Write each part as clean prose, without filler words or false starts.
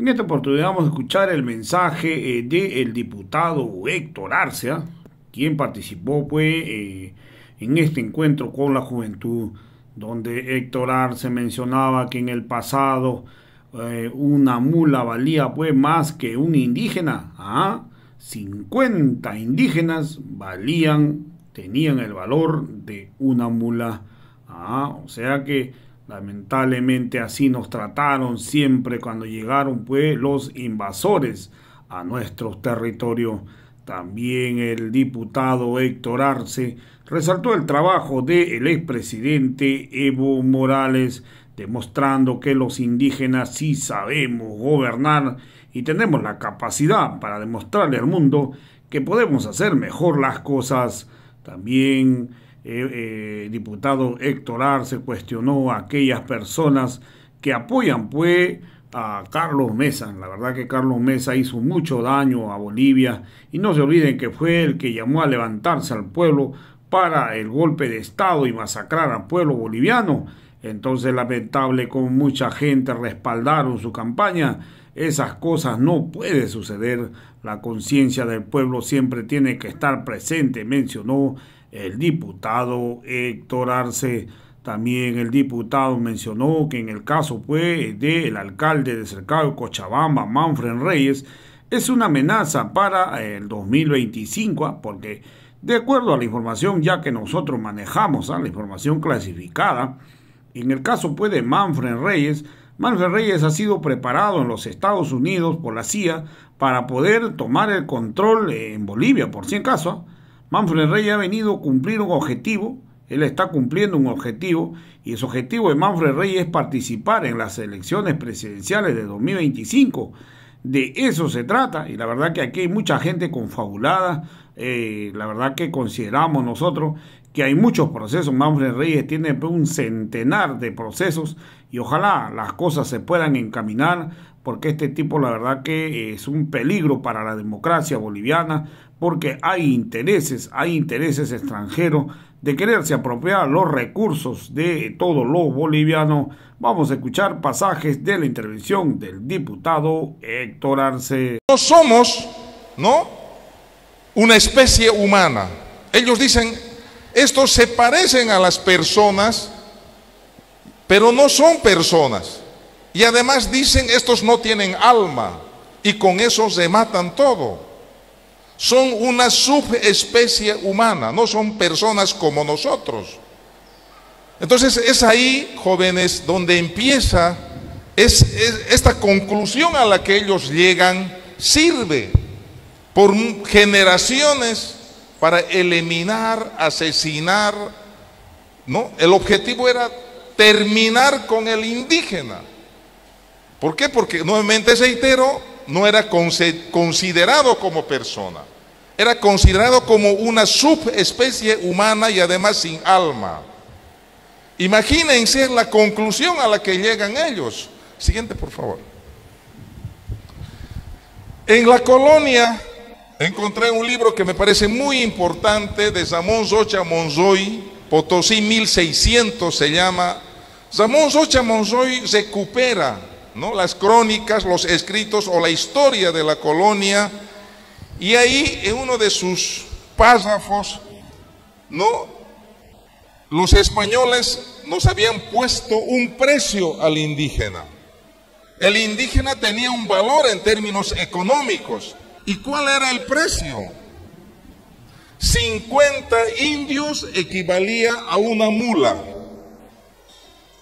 En esta oportunidad vamos a escuchar el mensaje del diputado Héctor Arce, quien participó en este encuentro con la juventud, donde Héctor Arce mencionaba que en el pasado una mula valía más que un indígena. 50 indígenas tenían el valor de una mula. O sea que lamentablemente así nos trataron siempre cuando llegaron los invasores a nuestro territorio. También el diputado Héctor Arce resaltó el trabajo del expresidente Evo Morales, demostrando que los indígenas sí sabemos gobernar y tenemos la capacidad para demostrarle al mundo que podemos hacer mejor las cosas. También diputado Héctor Arce cuestionó a aquellas personas que apoyan a Carlos Mesa. La verdad que Carlos Mesa hizo mucho daño a Bolivia, y no se olviden que fue el que llamó a levantarse al pueblo para el golpe de estado y masacrar al pueblo boliviano. Entonces, lamentable como mucha gente respaldaron su campaña. Esas cosas no pueden suceder. La conciencia del pueblo siempre tiene que estar presente, mencionó el diputado Héctor Arce. También el diputado mencionó que en el caso del alcalde de Cercado de Cochabamba, Manfred Reyes, es una amenaza para el 2025, porque de acuerdo a la información ya que nosotros manejamos, la información clasificada, en el caso de Manfred Reyes ha sido preparado en los Estados Unidos por la CIA para poder tomar el control en Bolivia. Por si acaso, Manfred Reyes ha venido a cumplir un objetivo. Él está cumpliendo un objetivo, y ese objetivo de Manfred Reyes es participar en las elecciones presidenciales de 2025. De eso se trata, y la verdad que aquí hay mucha gente confabulada. La verdad que consideramos nosotros que hay muchos procesos. Manfred Reyes tiene un centenar de procesos, y ojalá las cosas se puedan encaminar, porque este tipo la verdad que es un peligro para la democracia boliviana, porque hay intereses extranjeros de quererse apropiar los recursos de todos los bolivianos. Vamos a escuchar pasajes de la intervención del diputado Héctor Arce. No somos, una especie humana. Ellos dicen, estos se parecen a las personas, pero no son personas. Y además dicen, estos no tienen alma, y con eso se matan todo. Son una subespecie humana, no son personas como nosotros. Entonces es ahí, jóvenes, donde empieza esta conclusión a la que ellos llegan. Sirve por generaciones para eliminar, asesinar, El objetivo era terminar con el indígena. ¿Por qué? Porque nuevamente reitero, no era considerado como persona, era considerado como una subespecie humana y además sin alma. Imagínense la conclusión a la que llegan ellos. Siguiente, por favor. En la colonia encontré un libro que me parece muy importante, de Ramón Rocha Monroy, Potosí 1600 se llama. Ramón Rocha Monroy recupera las crónicas, los escritos o la historia de la colonia, y ahí en uno de sus párrafos, los españoles nos habían puesto un precio al indígena. El indígena tenía un valor en términos económicos. ¿Y cuál era el precio? 50 indios equivalía a una mula.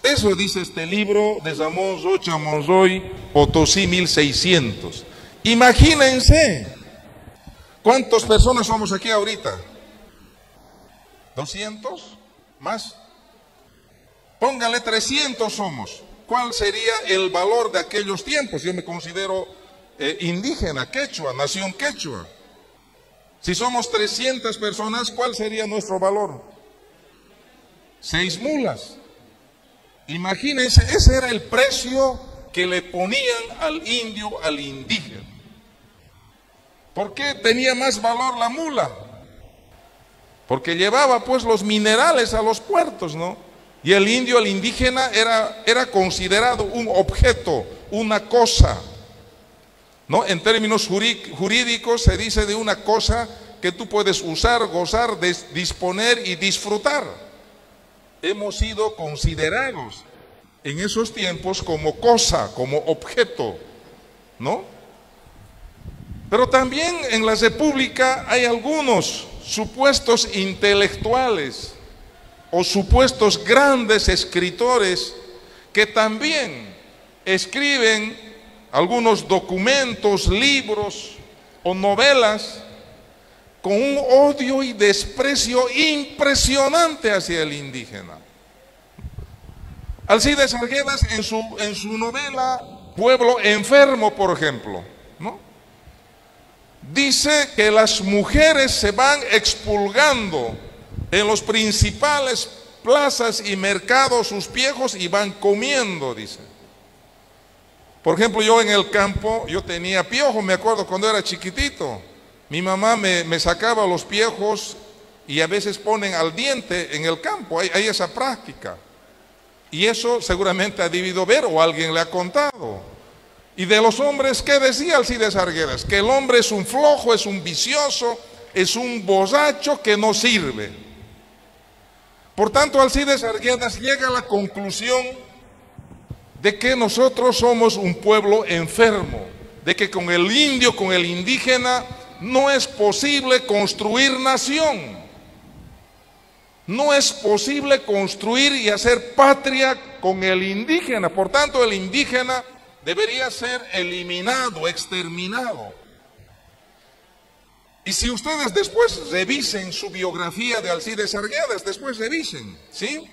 Eso dice este libro de Ramón Rocha Monroy, Potosí 1600. Imagínense, ¿cuántas personas somos aquí ahorita? ¿200? ¿Más? Póngale 300 somos. ¿Cuál sería el valor de aquellos tiempos? Yo me considero indígena, quechua, nación quechua. Si somos 300 personas, ¿cuál sería nuestro valor? 6 mulas. Imagínense, ese era el precio que le ponían al indio, al indígena. ¿Por qué tenía más valor la mula? Porque llevaba los minerales a los puertos, Y el indio, el indígena, era considerado un objeto, una cosa. ¿no? En términos jurídicos se dice de una cosa que tú puedes usar, gozar, disponer y disfrutar. Hemos sido considerados en esos tiempos como cosa, como objeto, ¿no? Pero también en la República hay algunos supuestos intelectuales o supuestos grandes escritores que también escriben algunos documentos, libros o novelas con un odio y desprecio impresionante hacia el indígena. Alcides Arguedas en su novela Pueblo Enfermo, por ejemplo, ¿no?, dice que las mujeres se van expulgando en los principales plazas y mercados sus piejos y van comiendo, dice. Por ejemplo, yo en el campo, yo tenía piojos, me acuerdo cuando era chiquitito. Mi mamá me sacaba los piojos y a veces ponen al diente en el campo, hay esa práctica. Y eso seguramente ha debido ver o alguien le ha contado. Y de los hombres, ¿qué decía Alcides Arguedas? Que el hombre es un flojo, es un vicioso, es un borracho que no sirve. Por tanto, Alcides Arguedas llega a la conclusión de que nosotros somos un pueblo enfermo, de que con el indio, con el indígena, no es posible construir nación. No es posible construir y hacer patria con el indígena. Por tanto, el indígena debería ser eliminado, exterminado. Y si ustedes después revisen su biografía de Alcides Arguedas, después revisen, ¿sí?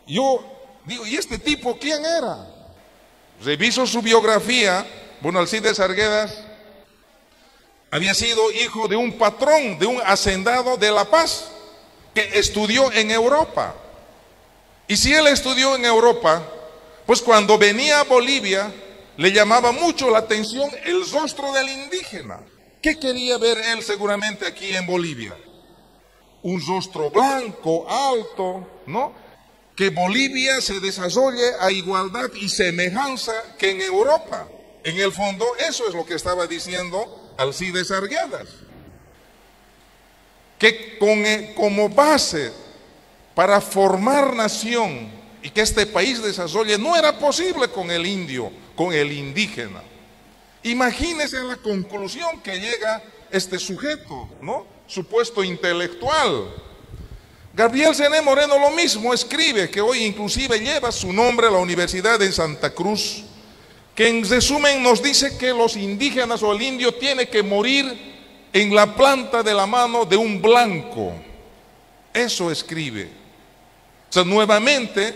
Yo digo, ¿y este tipo quién era? Reviso su biografía. Bueno, Alcides Arguedas había sido hijo de un patrón, de un hacendado de La Paz, que estudió en Europa. Y si él estudió en Europa, pues cuando venía a Bolivia, le llamaba mucho la atención el rostro del indígena. ¿Qué quería ver él seguramente aquí en Bolivia? Un rostro blanco, alto, ¿no? Que Bolivia se desarrolle a igualdad y semejanza que en Europa. En el fondo, eso es lo que estaba diciendo Alcides Arguedas. Que como base para formar nación y que este país desarrolle, no era posible con el indio, con el indígena. Imagínense la conclusión que llega este sujeto, ¿no?, supuesto intelectual. Gabriel Zené Moreno lo mismo escribe, que hoy inclusive lleva su nombre a la Universidad de Santa Cruz, que en resumen nos dice que los indígenas o el indio tiene que morir en la planta de la mano de un blanco. Eso escribe. O sea, nuevamente,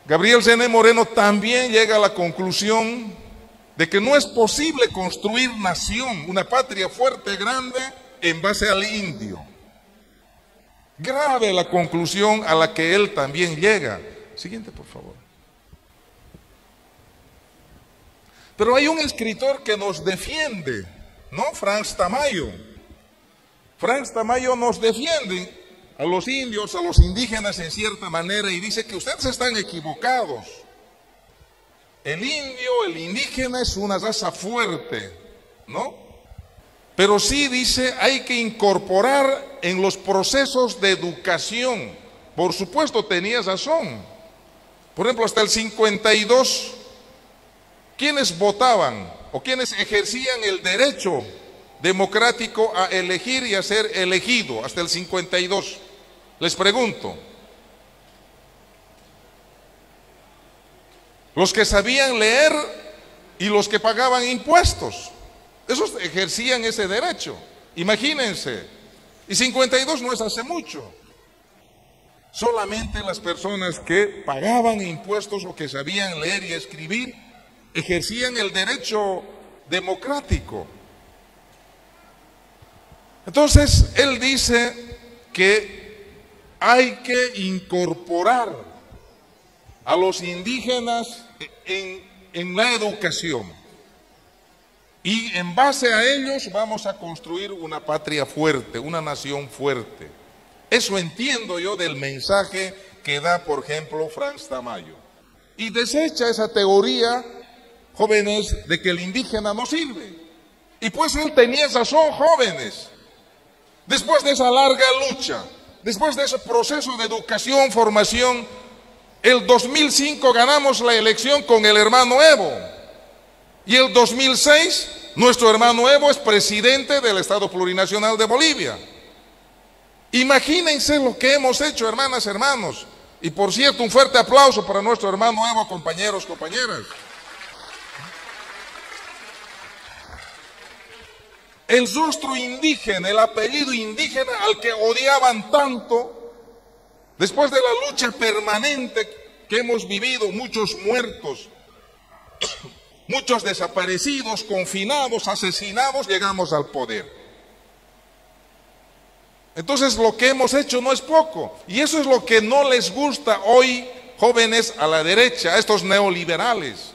Gabriel Zené Moreno también llega a la conclusión de que no es posible construir nación, una patria fuerte, grande, en base al indio. Grave la conclusión a la que él también llega. Siguiente, por favor. Pero hay un escritor que nos defiende, ¿no? Franz Tamayo. Franz Tamayo nos defiende a los indios, a los indígenas en cierta manera, y dice que ustedes están equivocados. El indio, el indígena es una raza fuerte, ¿no? Pero sí, dice, hay que incorporar en los procesos de educación. Por supuesto, tenía razón. Por ejemplo, hasta el 52, ¿quiénes votaban o quiénes ejercían el derecho democrático a elegir y a ser elegido? Hasta el 52. Les pregunto. Los que sabían leer y los que pagaban impuestos. Esos ejercían ese derecho. Imagínense. Y 52 no es hace mucho. Solamente las personas que pagaban impuestos o que sabían leer y escribir ejercían el derecho democrático. Entonces, él dice que hay que incorporar a los indígenas en la educación. Y en base a ellos vamos a construir una patria fuerte, una nación fuerte. Eso entiendo yo del mensaje que da, por ejemplo, Franz Tamayo. Y desecha esa teoría jóvenes, de que el indígena no sirve. Y pues él tenía razón, jóvenes. Después de esa larga lucha, después de ese proceso de educación, formación, el 2005 ganamos la elección con el hermano Evo. Y el 2006, nuestro hermano Evo es presidente del Estado Plurinacional de Bolivia. Imagínense lo que hemos hecho, hermanas, hermanos. Y por cierto, un fuerte aplauso para nuestro hermano Evo, compañeros, compañeras. El rostro indígena, el apellido indígena al que odiaban tanto, después de la lucha permanente que hemos vivido, muchos muertos, muchos desaparecidos, confinados, asesinados, llegamos al poder. Entonces lo que hemos hecho no es poco, y eso es lo que no les gusta hoy, jóvenes, a la derecha, a estos neoliberales.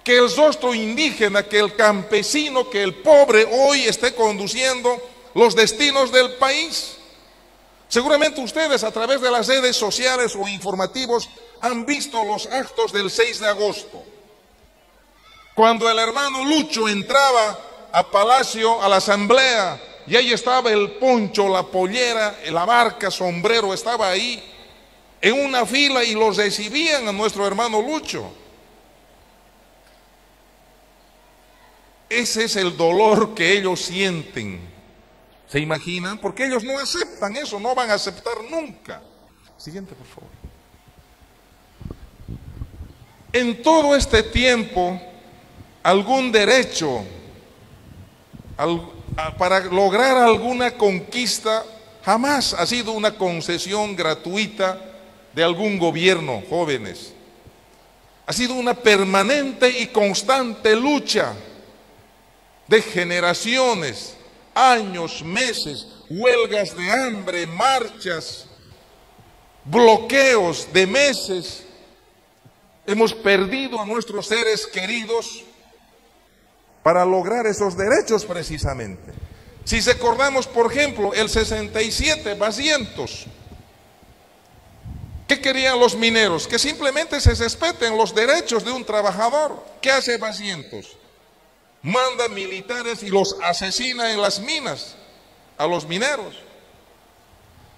Que el rostro indígena, que el campesino, que el pobre hoy esté conduciendo los destinos del país. Seguramente ustedes a través de las redes sociales o informativos han visto los actos del 6 de agosto. Cuando el hermano Lucho entraba a Palacio, a la asamblea, y ahí estaba el poncho, la pollera, la barca, sombrero, estaba ahí en una fila y los recibían a nuestro hermano Lucho. Ese es el dolor que ellos sienten. ¿Se imaginan? Porque ellos no aceptan eso, no van a aceptar nunca. Siguiente, por favor. En todo este tiempo, algún derecho para lograr alguna conquista jamás ha sido una concesión gratuita de algún gobierno, jóvenes. Ha sido una permanente y constante lucha de generaciones, años, meses, huelgas de hambre, marchas, bloqueos de meses. Hemos perdido a nuestros seres queridos para lograr esos derechos precisamente. Si recordamos, por ejemplo, el 67, Vasientos, ¿qué querían los mineros? Que simplemente se respeten los derechos de un trabajador. ¿Qué hace Vasientos? Manda militares y los asesina en las minas a los mineros.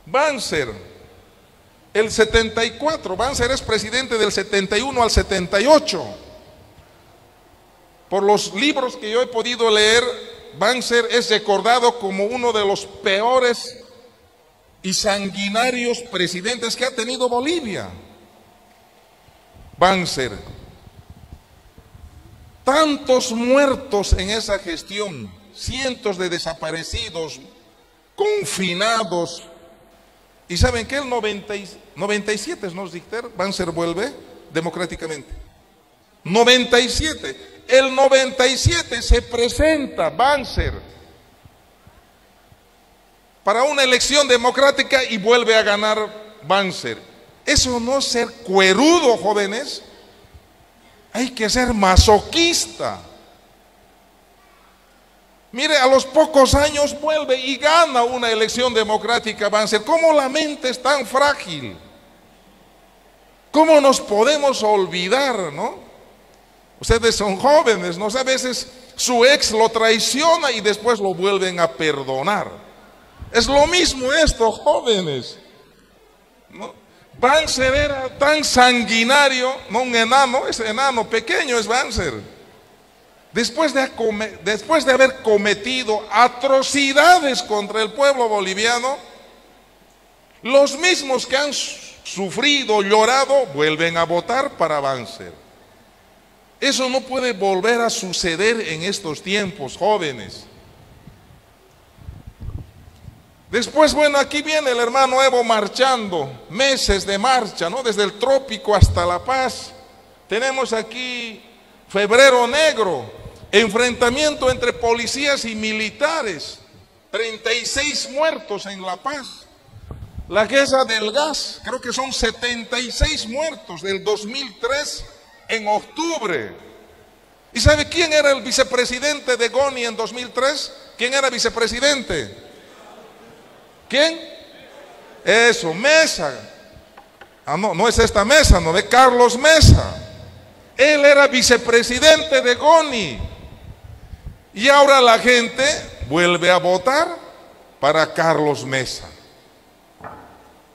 Banzer, el 74, Banzer es presidente del 71 al 78. Por los libros que yo he podido leer, Banzer es recordado como uno de los peores y sanguinarios presidentes que ha tenido Bolivia. Banzer. Tantos muertos en esa gestión, cientos de desaparecidos, confinados. ¿Y saben qué? El 97 nos dictar, Banzer vuelve democráticamente. 97. El 97 se presenta Banzer para una elección democrática y vuelve a ganar Banzer. Eso no es ser cuerudo, jóvenes. Hay que ser masoquista. Mire, a los pocos años vuelve y gana una elección democrática Banzer. ¿Cómo la mente es tan frágil? ¿Cómo nos podemos olvidar, no? Ustedes son jóvenes, ¿no? A veces su ex lo traiciona y después lo vuelven a perdonar. Es lo mismo esto, jóvenes, ¿no? Banzer era tan sanguinario, no un enano, ese enano pequeño es Banzer. Después de haber cometido atrocidades contra el pueblo boliviano, los mismos que han sufrido, llorado, vuelven a votar para Banzer. Eso no puede volver a suceder en estos tiempos, jóvenes. Después, bueno, aquí viene el hermano Evo marchando, meses de marcha, ¿no? Desde el trópico hasta La Paz. Tenemos aquí Febrero Negro, enfrentamiento entre policías y militares, 36 muertos en La Paz. La guerra del gas, creo que son 76 muertos del 2003 en octubre. ¿Y sabe quién era el vicepresidente de Goni en 2003? ¿Quién era vicepresidente? ¿Quién? Eso, Mesa. Ah, no, no es esta Mesa, no, de Carlos Mesa. Él era vicepresidente de GONI. Y ahora la gente vuelve a votar para Carlos Mesa.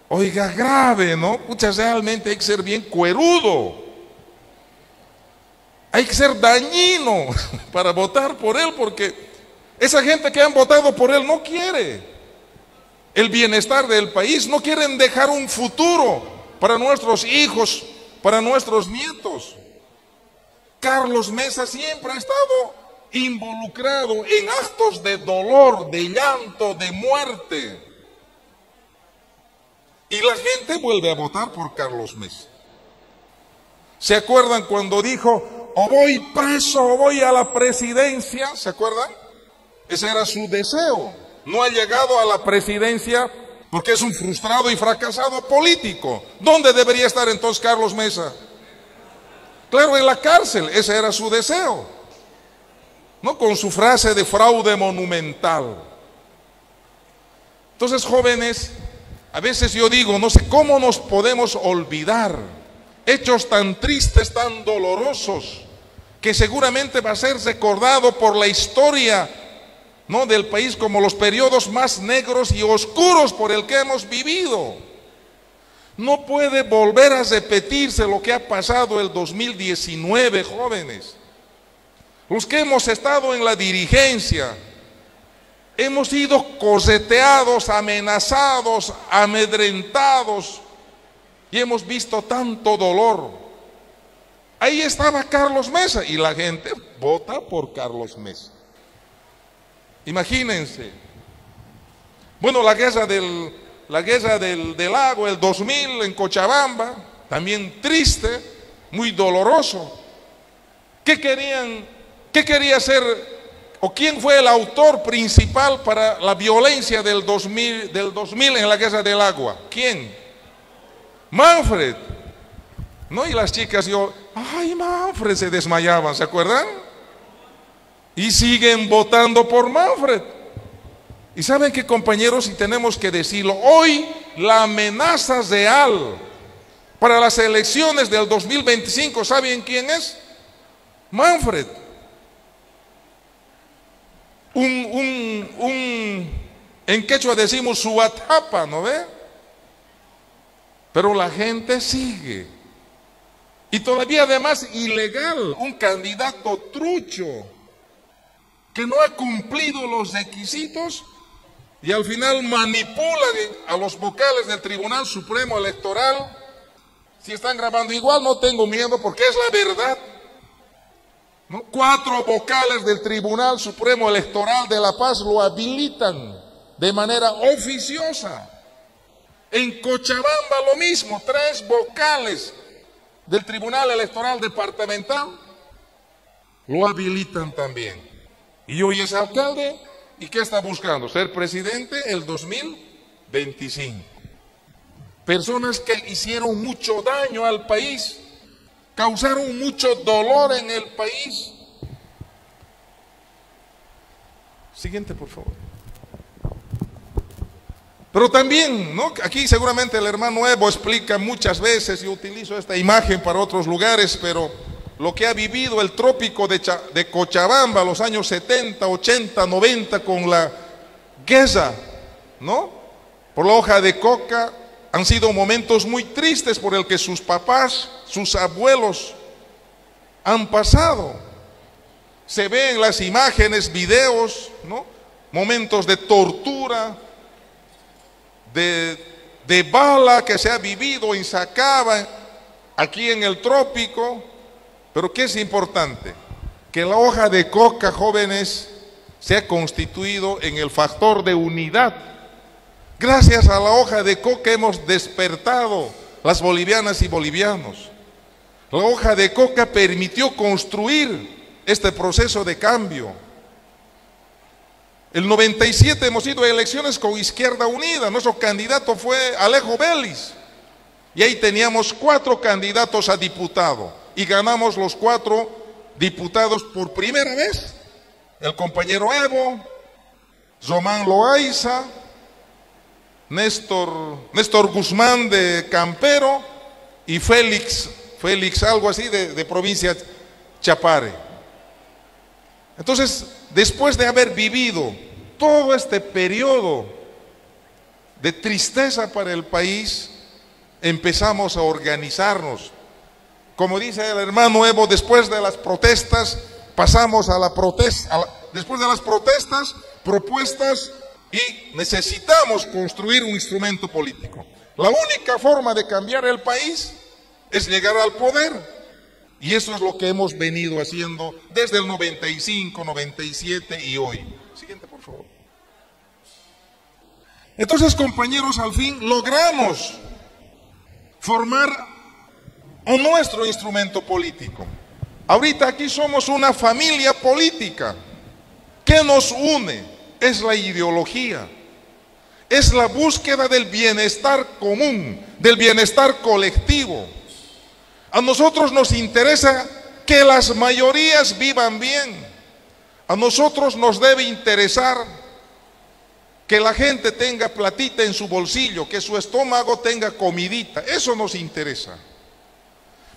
Oiga, grave, ¿no? Muchas realmente hay que ser bien cuerudo. Hay que ser dañino para votar por él, porque esa gente que han votado por él no quiere el bienestar del país, no quieren dejar un futuro para nuestros hijos, para nuestros nietos. Carlos Mesa siempre ha estado involucrado en actos de dolor, de llanto, de muerte. Y la gente vuelve a votar por Carlos Mesa. ¿Se acuerdan cuando dijo, o voy preso o voy a la presidencia? ¿Se acuerdan? Ese era su deseo. No ha llegado a la presidencia porque es un frustrado y fracasado político. ¿Dónde debería estar entonces Carlos Mesa? Claro, en la cárcel. Ese era su deseo. No con su frase de fraude monumental. Entonces, jóvenes, a veces yo digo, no sé cómo nos podemos olvidar hechos tan tristes, tan dolorosos, que seguramente va a ser recordado por la historia, ¿no?, del país como los periodos más negros y oscuros por el que hemos vivido. No puede volver a repetirse lo que ha pasado el 2019, jóvenes. Los que hemos estado en la dirigencia, hemos sido correteados, amenazados, amedrentados, y hemos visto tanto dolor. Ahí estaba Carlos Mesa y la gente vota por Carlos Mesa. Imagínense. Bueno, la guerra del agua, el 2000 en Cochabamba, también triste, muy doloroso. ¿Qué quería hacer, o quién fue el autor principal para la violencia del 2000 en la guerra del agua? ¿Quién? Manfred. ¿No? Y las chicas, ay, Manfred, se desmayaban, ¿se acuerdan? Y siguen votando por Manfred. Y saben qué, compañeros, y tenemos que decirlo, hoy la amenaza real para las elecciones del 2025, ¿saben quién es? Manfred. En quechua decimos suatapa, ¿no ve? Pero la gente sigue. Y todavía además ilegal, un candidato trucho que no ha cumplido los requisitos y al final manipula a los vocales del Tribunal Supremo Electoral. Si están grabando igual no tengo miedo porque es la verdad. ¿No? 4 vocales del Tribunal Supremo Electoral de La Paz lo habilitan de manera oficiosa. En Cochabamba lo mismo, 3 vocales del Tribunal Electoral Departamental lo habilitan también. Y hoy es alcalde, ¿y qué está buscando? Ser presidente el 2025. Personas que hicieron mucho daño al país, causaron mucho dolor en el país. Siguiente, por favor. Pero también, ¿no?, aquí seguramente el hermano Evo explica muchas veces, y utilizo esta imagen para otros lugares, pero lo que ha vivido el trópico de Cochabamba los años 70, 80, 90 con la guerra, ¿no?, por la hoja de coca, han sido momentos muy tristes por el que sus papás, sus abuelos han pasado. Se ven las imágenes, videos, ¿no?, momentos de tortura, de bala que se ha vivido en Sacaba, aquí en el trópico. Pero ¿qué es importante? Que la hoja de coca, jóvenes, se ha constituido en el factor de unidad. Gracias a la hoja de coca hemos despertado las bolivianas y bolivianos. La hoja de coca permitió construir este proceso de cambio. El 97 hemos ido a elecciones con Izquierda Unida. Nuestro candidato fue Alejo Vélez. Y ahí teníamos 4 candidatos a diputado. Y ganamos los 4 diputados por primera vez. El compañero Evo, Román Loaiza, Néstor Guzmán de Campero y Félix Félix, algo así de provincia Chapare. Entonces, después de haber vivido todo este periodo de tristeza para el país, empezamos a organizarnos. Como dice el hermano Evo, después de las protestas, pasamos a la protesta, después de las protestas, propuestas, y necesitamos construir un instrumento político. La única forma de cambiar el país es llegar al poder. Y eso es lo que hemos venido haciendo desde el 95, 97 y hoy. Siguiente, por favor. Entonces, compañeros, al fin logramos formar nuestro instrumento político. Ahorita aquí somos una familia política. ¿Qué nos une? Es la ideología. Es la búsqueda del bienestar común, del bienestar colectivo. A nosotros nos interesa que las mayorías vivan bien. A nosotros nos debe interesar que la gente tenga platita en su bolsillo, que su estómago tenga comidita. Eso nos interesa.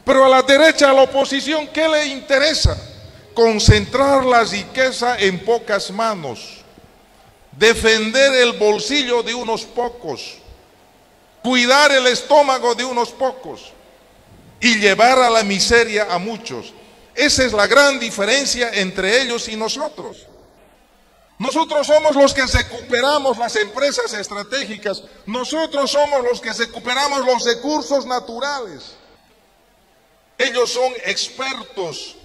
Pero a la derecha, a la oposición, ¿qué le interesa? Concentrar la riqueza en pocas manos, defender el bolsillo de unos pocos, cuidar el estómago de unos pocos y llevar a la miseria a muchos. Esa es la gran diferencia entre ellos y nosotros. Nosotros somos los que recuperamos las empresas estratégicas. Nosotros somos los que recuperamos los recursos naturales. Ellos son expertos,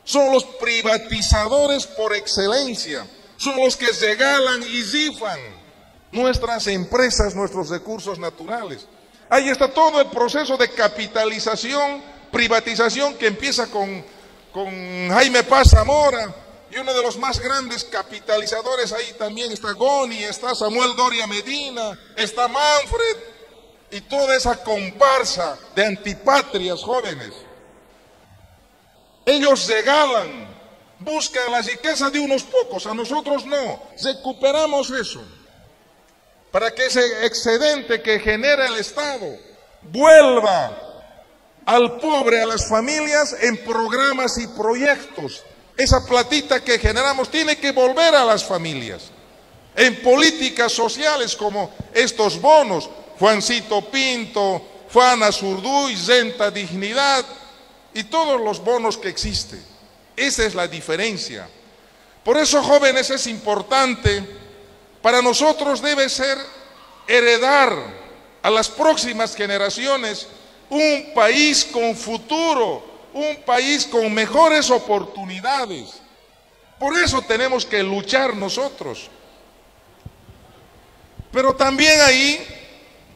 son los privatizadores por excelencia, son los que regalan y rifan nuestras empresas, nuestros recursos naturales. Ahí está todo el proceso de capitalización, privatización que empieza con Jaime Paz Zamora, y uno de los más grandes capitalizadores ahí también está Goni, está Samuel Doria Medina, está Manfred, y toda esa comparsa de antipatrias jóvenes. Ellos regalan, buscan la riqueza de unos pocos, a nosotros no. Recuperamos eso, para que ese excedente que genera el Estado vuelva al pobre, a las familias, en programas y proyectos. Esa platita que generamos tiene que volver a las familias, en políticas sociales como estos bonos, Juancito Pinto, Juana Zurduy, Renta Dignidad y todos los bonos que existen. Esa es la diferencia. Por eso, jóvenes, es importante, para nosotros debe ser heredar a las próximas generaciones un país con futuro, un país con mejores oportunidades. Por eso tenemos que luchar nosotros. Pero también ahí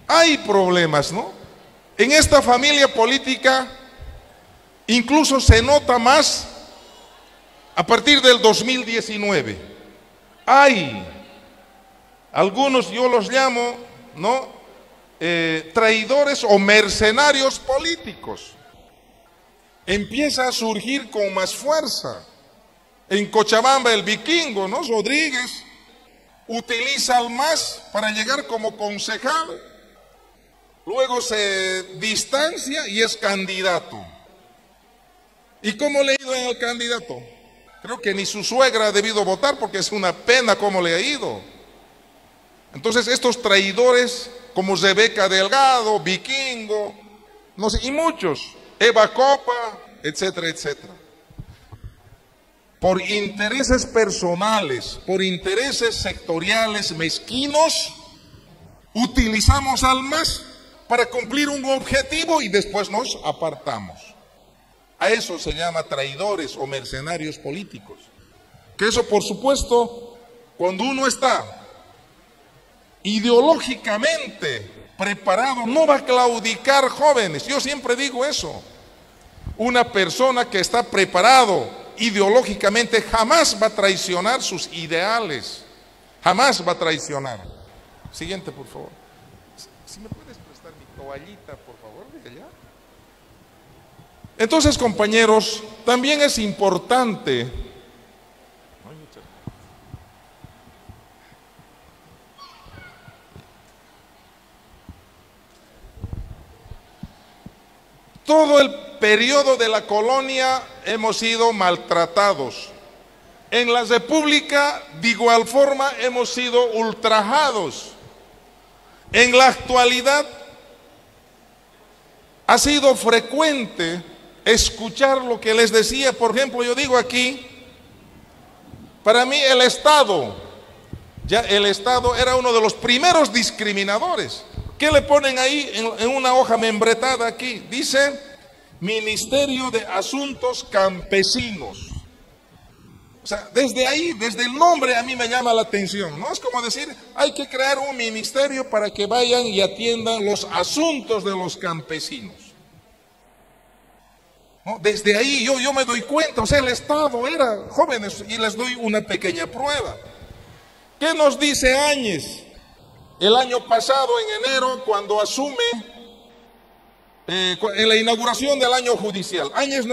hay problemas, ¿no? En esta familia política incluso se nota más a partir del 2019. Hay algunos, yo los llamo, ¿no?, traidores o mercenarios políticos. Empieza a surgir con más fuerza. En Cochabamba el vikingo, ¿no?, Rodríguez, utiliza al MAS para llegar como concejal. Luego se distancia y es candidato. ¿Y cómo le ha ido al candidato? Creo que ni su suegra ha debido votar, porque es una pena cómo le ha ido. Entonces estos traidores como Rebeca Delgado, Vikingo, no sé, y muchos, Eva Copa, etcétera, etcétera. Por intereses personales, por intereses sectoriales mezquinos, utilizamos al MAS para cumplir un objetivo y después nos apartamos. A eso se llama traidores o mercenarios políticos. Que eso, por supuesto, cuando uno está ideológicamente preparado, no va a claudicar, jóvenes. Yo siempre digo eso. Una persona que está preparado ideológicamente jamás va a traicionar sus ideales. Jamás va a traicionar. Siguiente, por favor. Si me puedes prestar mi toallita, por favor, de allá. Entonces, compañeros, también es importante todo el periodo de la colonia hemos sido maltratados. En la República, de igual forma, hemos sido ultrajados. En la actualidad, ha sido frecuente escuchar lo que les decía. Por ejemplo, yo digo aquí, para mí el Estado era uno de los primeros discriminadores. ¿Qué le ponen ahí en una hoja membretada aquí? Dice Ministerio de Asuntos Campesinos. O sea, desde ahí, desde el nombre a mí me llama la atención, ¿no? Es como decir, hay que crear un ministerio para que vayan y atiendan los asuntos de los campesinos, ¿no? Desde ahí yo me doy cuenta, o sea, el Estado era, jóvenes, y les doy una pequeña prueba. ¿Qué nos dice Áñez? El año pasado, en enero, cuando asume, en la inauguración del año judicial, Áñez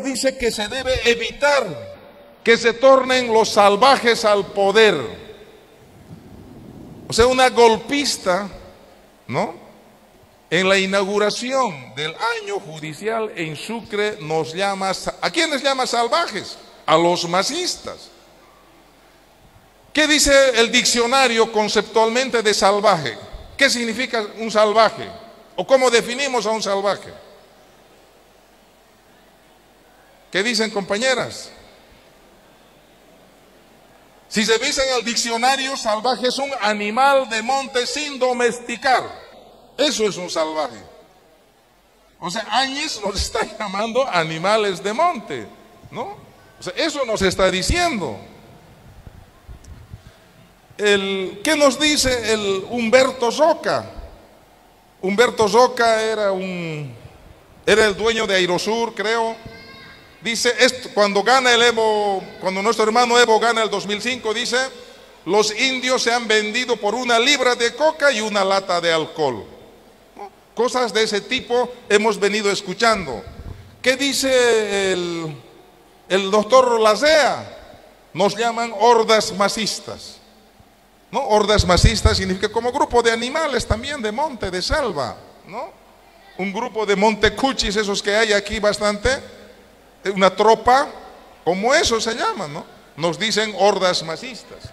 dice que se debe evitar que se tornen los salvajes al poder. O sea, una golpista, ¿no? En la inauguración del año judicial en Sucre nos llama, ¿a quiénes llama salvajes? A los masistas. ¿Qué dice el diccionario conceptualmente de salvaje? ¿Qué significa un salvaje? ¿O cómo definimos a un salvaje? ¿Qué dicen, compañeras? Si se dice en el diccionario, salvaje es un animal de monte sin domesticar. Eso es un salvaje. O sea, Áñez nos está llamando animales de monte, ¿no? O sea, eso nos está diciendo. ¿Qué nos dice el Humberto Roca? Humberto Roca era el dueño de Aerosur, creo. Dice, cuando nuestro hermano Evo gana el 2005, dice, los indios se han vendido por 1 libra de coca y 1 lata de alcohol. Cosas de ese tipo hemos venido escuchando. ¿Qué dice el doctor Lazea? Nos llaman hordas masistas, ¿no? Hordas masistas significa como grupo de animales también, de monte, de selva, ¿no? Un grupo de montecuchis, esos que hay aquí bastante, una tropa, como eso se llama, ¿no? Nos dicen hordas masistas.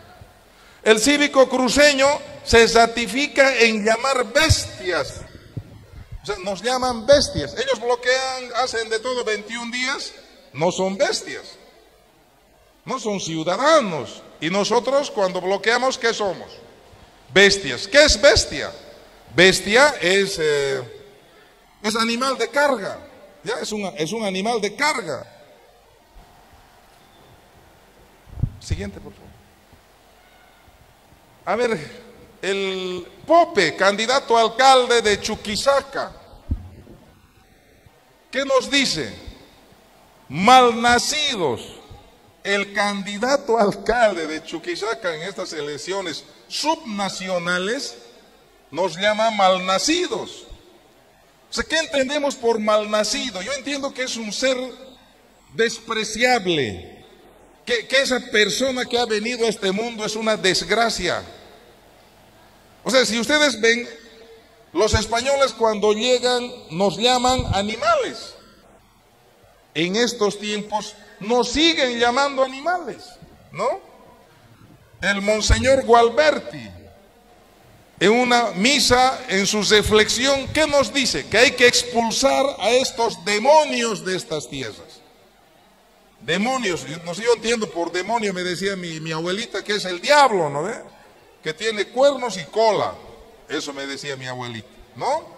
El cívico cruceño se ratifica en llamar bestias. O sea, nos llaman bestias. Ellos bloquean, hacen de todo 21 días, no son bestias. No son ciudadanos. Y nosotros cuando bloqueamos, ¿qué somos? Bestias. ¿Qué es bestia? Bestia es animal de carga. Ya es un animal de carga. Siguiente, por favor. A ver, el Pope, candidato a alcalde de Chuquisaca, ¿qué nos dice? Malnacidos. El candidato a alcalde de Chuquisaca en estas elecciones subnacionales nos llama malnacidos. O sea, ¿qué entendemos por malnacido? Yo entiendo que es un ser despreciable, que esa persona que ha venido a este mundo es una desgracia. O sea, si ustedes ven, los españoles cuando llegan nos llaman animales. En estos tiempos nos siguen llamando animales, ¿no? El Monseñor Gualberti, en una misa, en su reflexión, ¿qué nos dice? Que hay que expulsar a estos demonios de estas tierras. Demonios, yo entiendo por demonio, me decía mi abuelita, que es el diablo, ¿no ve? Que tiene cuernos y cola. Eso me decía mi abuelita, ¿no?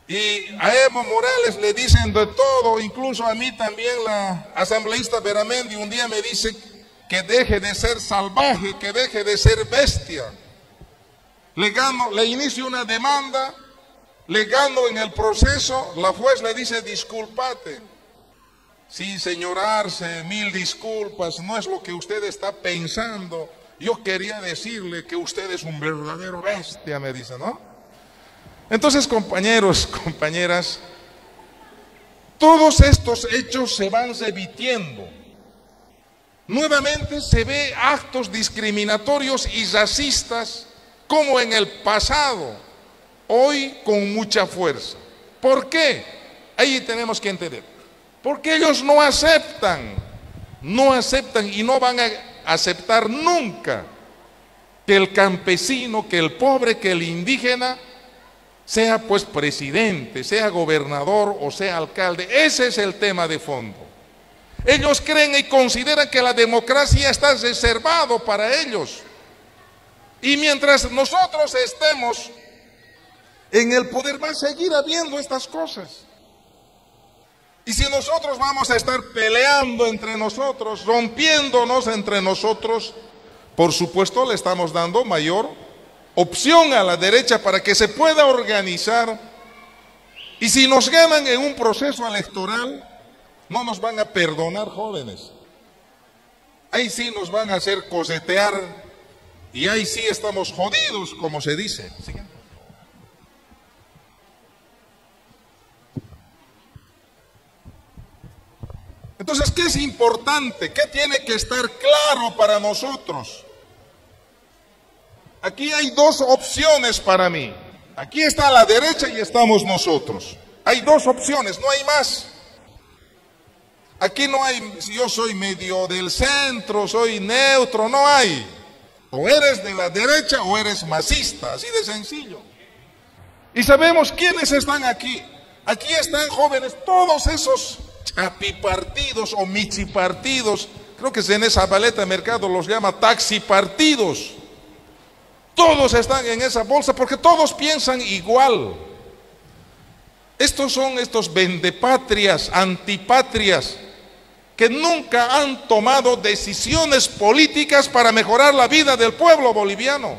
Y a Evo Morales le dicen de todo, incluso a mí también la asambleísta Beramendi un día me dice que deje de ser salvaje, que deje de ser bestia. Le inicio una demanda, le gano en el proceso, la juez le dice discúlpate. Sí, señor Arce, 1000 disculpas, no es lo que usted está pensando. Yo quería decirle que usted es un verdadero bestia, me dice, ¿no? Entonces, compañeros, compañeras, todos estos hechos se van repitiendo. Nuevamente se ve actos discriminatorios y racistas como en el pasado, hoy con mucha fuerza. ¿Por qué? Ahí tenemos que entender. Porque ellos no aceptan y no van a aceptar nunca que el campesino, que el pobre, que el indígena sea pues presidente, sea gobernador o sea alcalde. Ese es el tema de fondo. Ellos creen y consideran que la democracia está reservado para ellos. Y mientras nosotros estemos en el poder, va a seguir habiendo estas cosas. Y si nosotros vamos a estar peleando entre nosotros, rompiéndonos entre nosotros, por supuesto le estamos dando mayor opción a la derecha para que se pueda organizar. Y si nos ganan en un proceso electoral, no nos van a perdonar, jóvenes. Ahí sí nos van a hacer cosetear y ahí sí estamos jodidos, como se dice. Entonces, ¿qué es importante? ¿Qué tiene que estar claro para nosotros? Aquí hay dos opciones para mí. Aquí está la derecha y estamos nosotros. Hay dos opciones, no hay más. Aquí no hay, si yo soy medio del centro, soy neutro, no hay. O eres de la derecha o eres masista, así de sencillo. Y sabemos quiénes están aquí. Aquí están, jóvenes, todos esos chapipartidos o michipartidos, creo que en esa baleta de mercado los llama taxipartidos. Todos están en esa bolsa porque todos piensan igual. Estos son estos vendepatrias, antipatrias, que nunca han tomado decisiones políticas para mejorar la vida del pueblo boliviano.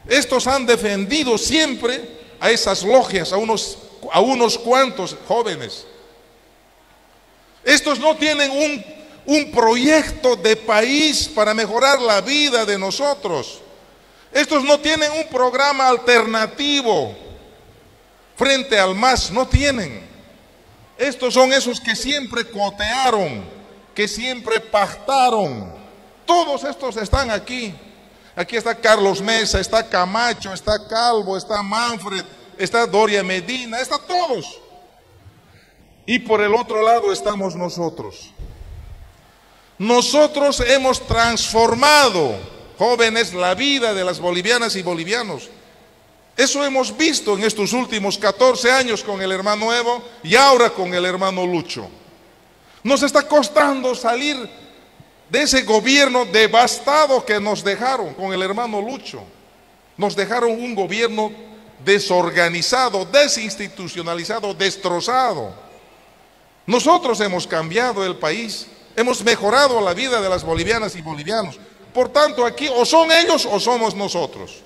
Estos han defendido siempre a esas logias, a unos cuantos jóvenes. Estos no tienen un proyecto de país para mejorar la vida de nosotros. Estos no tienen un programa alternativo frente al MAS, no tienen. Estos son esos que siempre cotearon, que siempre pactaron. Todos estos están aquí. Aquí está Carlos Mesa, está Camacho, está Calvo, está Manfred, está Doria Medina, está todos. Y por el otro lado estamos nosotros. Nosotros hemos transformado, jóvenes, la vida de las bolivianas y bolivianos. Eso hemos visto en estos últimos 14 años con el hermano Evo y ahora con el hermano Lucho. Nos está costando salir de ese gobierno devastado que nos dejaron con el hermano Lucho. Nos dejaron un gobierno desorganizado, desinstitucionalizado, destrozado. Nosotros hemos cambiado el país, hemos mejorado la vida de las bolivianas y bolivianos. Por tanto, aquí o son ellos o somos nosotros.